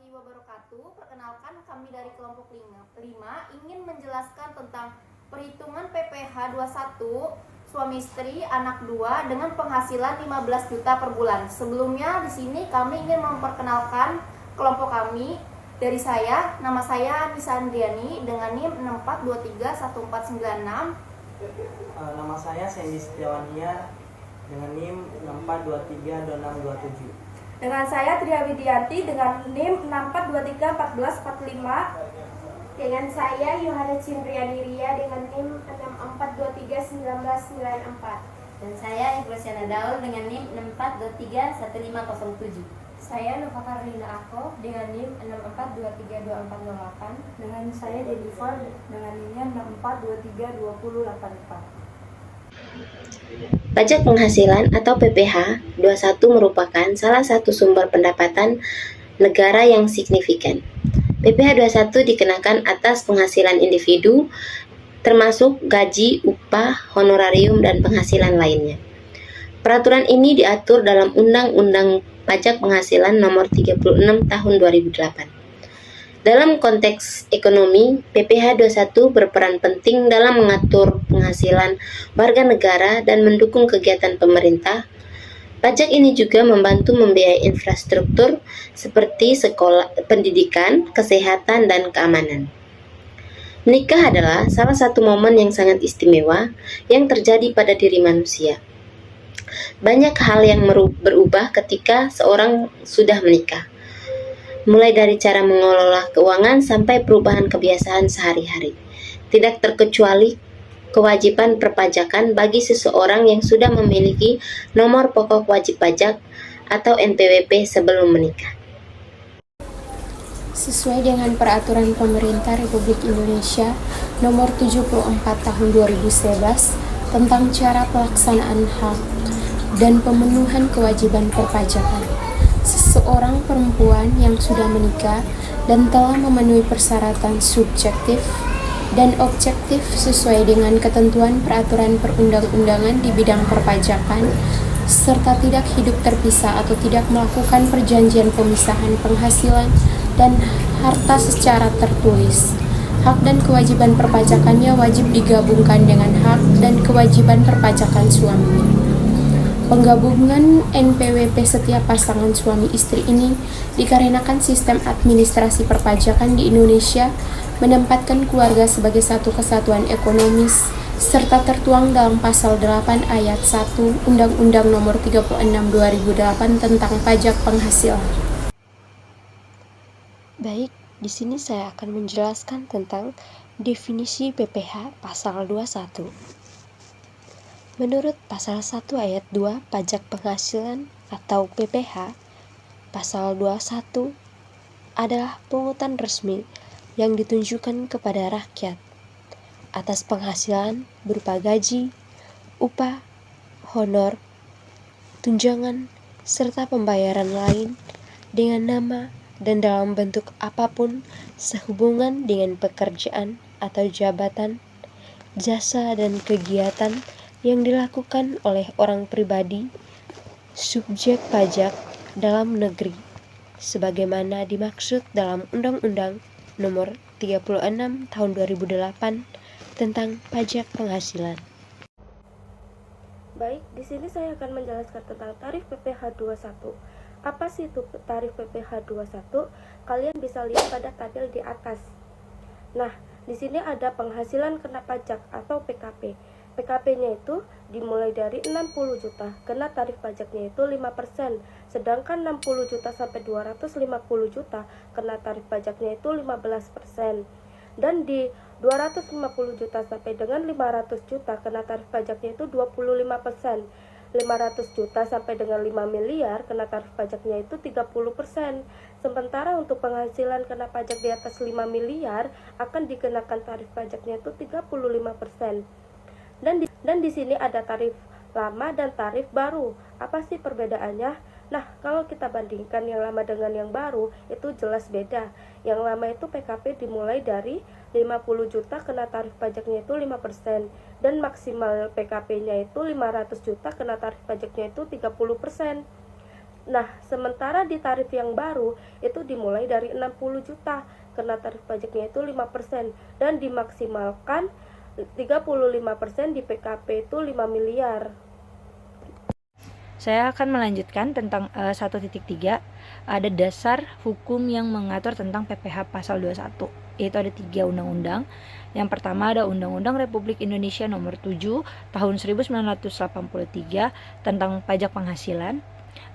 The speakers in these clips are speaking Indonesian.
warahmatullahi wabarakatuh. Perkenalkan, kami dari kelompok 5 ingin menjelaskan tentang perhitungan PPh 21 suami istri anak 2 dengan penghasilan 15 juta per bulan. Sebelumnya di sini kami ingin memperkenalkan kelompok kami. Dari saya, nama saya Nisa Andriani dengan NIM 64231496. Nama saya Sandy Setiawania dengan NIM 64232627. Dengan saya Tria Widianti dengan NIM 64231445. Dengan saya Yohana Cindriani Ria dengan NIM 64231994. Dan saya Ikhlasana Daul dengan NIM 64231507. Saya Nova Karlina Ako dengan NIM 64232408. Dengan saya Jennifer dengan NIM 64232084. Pajak penghasilan atau PPh 21 merupakan salah satu sumber pendapatan negara yang signifikan. PPh 21 dikenakan atas penghasilan individu, termasuk gaji, upah, honorarium, dan penghasilan lainnya. Peraturan ini diatur dalam Undang-Undang Pajak Penghasilan Nomor 36 Tahun 2008. Dalam konteks ekonomi, PPh 21 berperan penting dalam mengatur penghasilan warga negara dan mendukung kegiatan pemerintah. Pajak ini juga membantu membiayai infrastruktur seperti sekolah, pendidikan, kesehatan, dan keamanan. Menikah adalah salah satu momen yang sangat istimewa yang terjadi pada diri manusia. Banyak hal yang berubah ketika seorang sudah menikah. Mulai dari cara mengelola keuangan sampai perubahan kebiasaan sehari-hari. Tidak terkecuali kewajiban perpajakan bagi seseorang yang sudah memiliki nomor pokok wajib pajak atau NPWP sebelum menikah. Sesuai dengan Peraturan Pemerintah Republik Indonesia Nomor 74 Tahun 2011 tentang cara pelaksanaan hak dan pemenuhan kewajiban perpajakan, seseorang perempuan yang sudah menikah dan telah memenuhi persyaratan subjektif dan objektif sesuai dengan ketentuan peraturan perundang-undangan di bidang perpajakan, serta tidak hidup terpisah atau tidak melakukan perjanjian pemisahan penghasilan dan harta secara tertulis. Hak dan kewajiban perpajakannya wajib digabungkan dengan hak dan kewajiban perpajakan suaminya. Penggabungan NPWP setiap pasangan suami istri ini dikarenakan sistem administrasi perpajakan di Indonesia menempatkan keluarga sebagai satu kesatuan ekonomis serta tertuang dalam pasal 8 ayat 1 Undang-Undang Nomor 36 2008 tentang pajak penghasilan. Baik, di sini saya akan menjelaskan tentang definisi PPh pasal 21. Menurut pasal 1 ayat 2 pajak penghasilan atau PPh, pasal 21 adalah pungutan resmi yang ditunjukkan kepada rakyat atas penghasilan berupa gaji, upah, honor, tunjangan, serta pembayaran lain dengan nama dan dalam bentuk apapun sehubungan dengan pekerjaan atau jabatan, jasa dan kegiatan yang dilakukan oleh orang pribadi, subjek pajak dalam negeri, sebagaimana dimaksud dalam Undang-Undang Nomor 36 Tahun 2008 tentang pajak penghasilan. Baik, di sini saya akan menjelaskan tentang tarif PPh 21. Apa sih itu tarif PPh 21? Kalian bisa lihat pada tabel di atas. Nah, di sini ada penghasilan kena pajak atau PKP. PKP-nya itu dimulai dari 60 juta, kena tarif pajaknya itu 5%, sedangkan 60 juta sampai 250 juta, kena tarif pajaknya itu 15%. Dan di 250 juta sampai dengan 500 juta, kena tarif pajaknya itu 25%. 500 juta sampai dengan 5 miliar, kena tarif pajaknya itu 30%. Sementara untuk penghasilan kena pajak di atas 5 miliar, akan dikenakan tarif pajaknya itu 35%. Dan di sini ada tarif lama dan tarif baru. Apa sih perbedaannya? Nah, kalau kita bandingkan yang lama dengan yang baru, itu jelas beda. Yang lama itu PKP dimulai dari 50 juta kena tarif pajaknya itu 5%, dan maksimal PKP-nya itu 500 juta kena tarif pajaknya itu 30%. Nah, sementara di tarif yang baru itu dimulai dari 60 juta, karena tarif pajaknya itu 5% dan dimaksimalkan 35% di PKP itu 5 miliar. Saya akan melanjutkan tentang 1.3. Ada dasar hukum yang mengatur tentang PPh pasal 21, yaitu ada 3 undang-undang. Yang pertama ada Undang-Undang Republik Indonesia Nomor 7 Tahun 1983 tentang pajak penghasilan.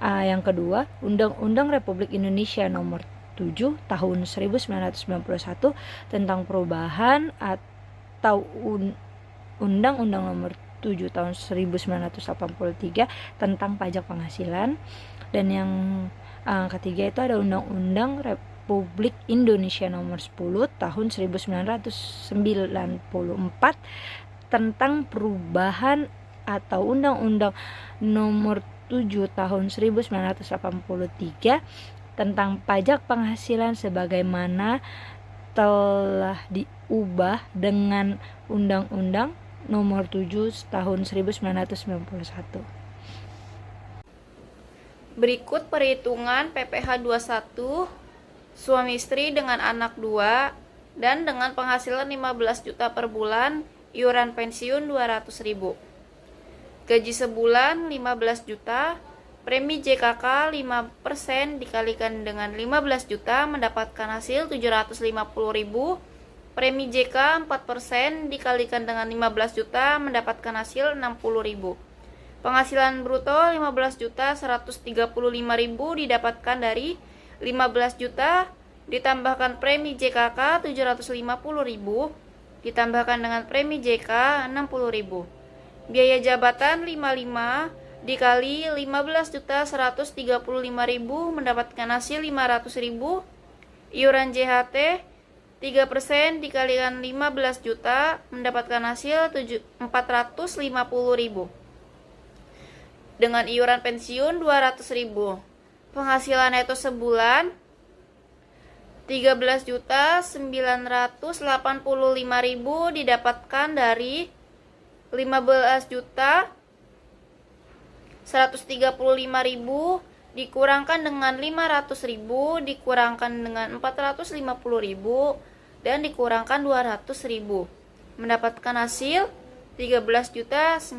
Yang kedua, Undang-Undang Republik Indonesia Nomor 7 Tahun 1991 tentang perubahan atau Undang-Undang Nomor 7 Tahun 1983 tentang pajak penghasilan. Dan yang ketiga itu ada Undang-Undang Republik Indonesia Nomor 10 Tahun 1994 tentang perubahan atau Undang-Undang Nomor 7 Tahun 1983 tentang pajak penghasilan sebagaimana telah diubah dengan Undang-Undang Nomor 7 Tahun 1991. Berikut perhitungan PPh 21 suami istri dengan anak 2 dan dengan penghasilan 15 juta per bulan, iuran pensiun 200.000. Gaji sebulan 15 juta, premi JKK 5% dikalikan dengan 15 juta mendapatkan hasil 750.000. Premi JK 4% dikalikan dengan 15 juta mendapatkan hasil 60.000. Penghasilan bruto 15 juta 135.000 didapatkan dari 15 juta ditambahkan premi JKK 750.000 ditambahkan dengan premi JK 60.000. Biaya jabatan 55 dikali 15 juta 135.000 mendapatkan hasil 500.000. Iuran JHT 3% dikalikan 15 juta mendapatkan hasil 450.000. Dengan iuran pensiun 200.000. Penghasilan neto sebulan 13 juta 985.000 didapatkan dari 15 juta 135.000 dikurangkan dengan 500.000 dikurangkan dengan 450.000 dan dikurangkan 200.000 mendapatkan hasil 13.985.000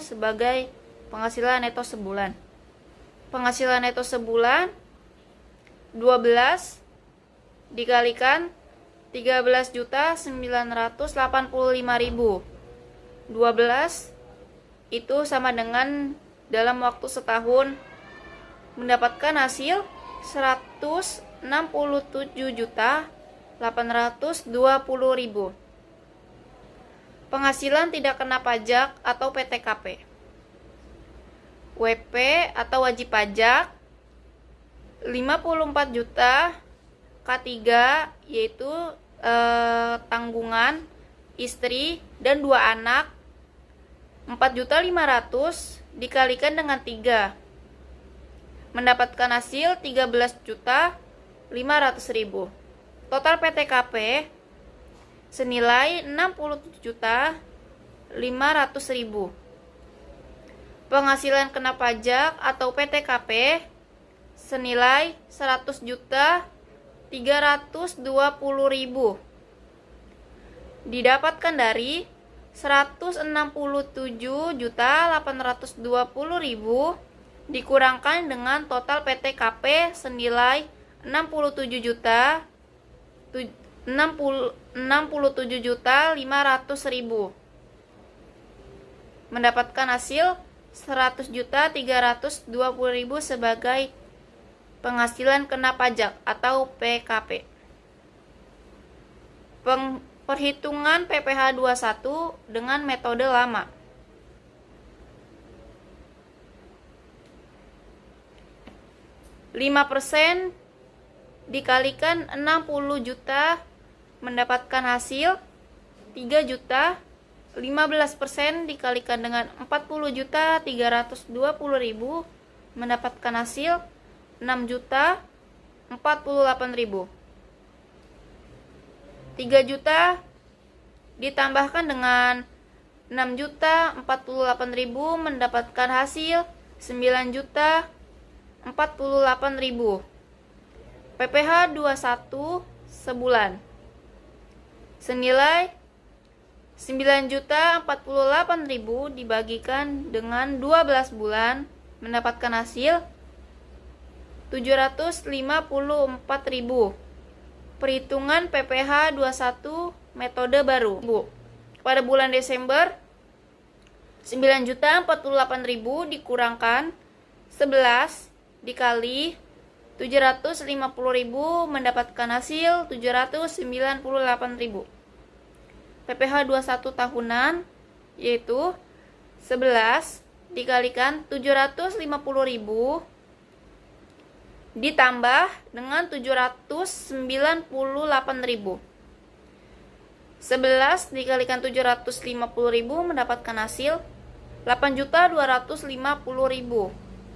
sebagai penghasilan neto sebulan. Penghasilan neto sebulan 12 dikalikan 13.985.000. 12 itu sama dengan dalam waktu setahun mendapatkan hasil 167.820.000. Penghasilan tidak kena pajak atau PTKP. WP atau wajib pajak 54 juta K3 yaitu tanggungan istri dan 2 anak 4.500.000 dikalikan dengan 3 mendapatkan hasil 13.500.000. Total PTKP senilai 67.500.000. Penghasilan kena pajak atau PTKP senilai 100.320.000 didapatkan dari 167.820.000 dikurangkan dengan total PTKP senilai 67.500.000 mendapatkan hasil 100.320.000 sebagai penghasilan kena pajak atau PKP. Perhitungan PPh 21 dengan metode lama. %5 dikalikan 60 juta mendapatkan hasil 3 juta. 15% dikalikan dengan 40.320.000 mendapatkan hasil 6.048.000. 3 juta ditambahkan dengan 6.048.000 mendapatkan hasil 9.048.000. PPh 21 sebulan senilai 9.048.000 dibagikan dengan 12 bulan mendapatkan hasil 754.000. Perhitungan PPh 21 metode baru. Pada bulan Desember 9.048.000 dikurangkan 11 dikali 750.000 mendapatkan hasil 798.000. PPh 21 tahunan yaitu 11 dikalikan 750.000 ditambah dengan 798.000. 11 dikalikan 750.000 mendapatkan hasil 8.250.000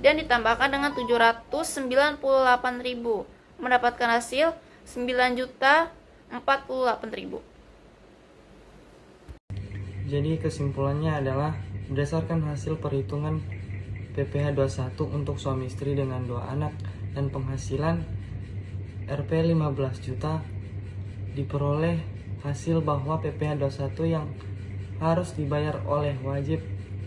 dan ditambahkan dengan 798.000 mendapatkan hasil 9.048.000. Jadi kesimpulannya adalah berdasarkan hasil perhitungan PPh 21 untuk suami istri dengan 2 anak dan penghasilan Rp 15 juta, diperoleh hasil bahwa PPh 21 yang harus dibayar oleh wajib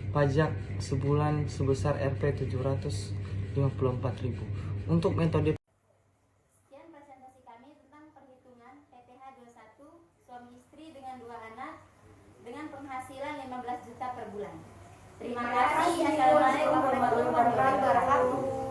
pajak sebulan sebesar Rp 754.000. Untuk metode Sekian presentasi kami tentang perhitungan PPh 21 suami istri dengan 2 anak dengan penghasilan 15 juta per bulan. Terima kasih. Assalamualaikum warahmatullahi wabarakatuh.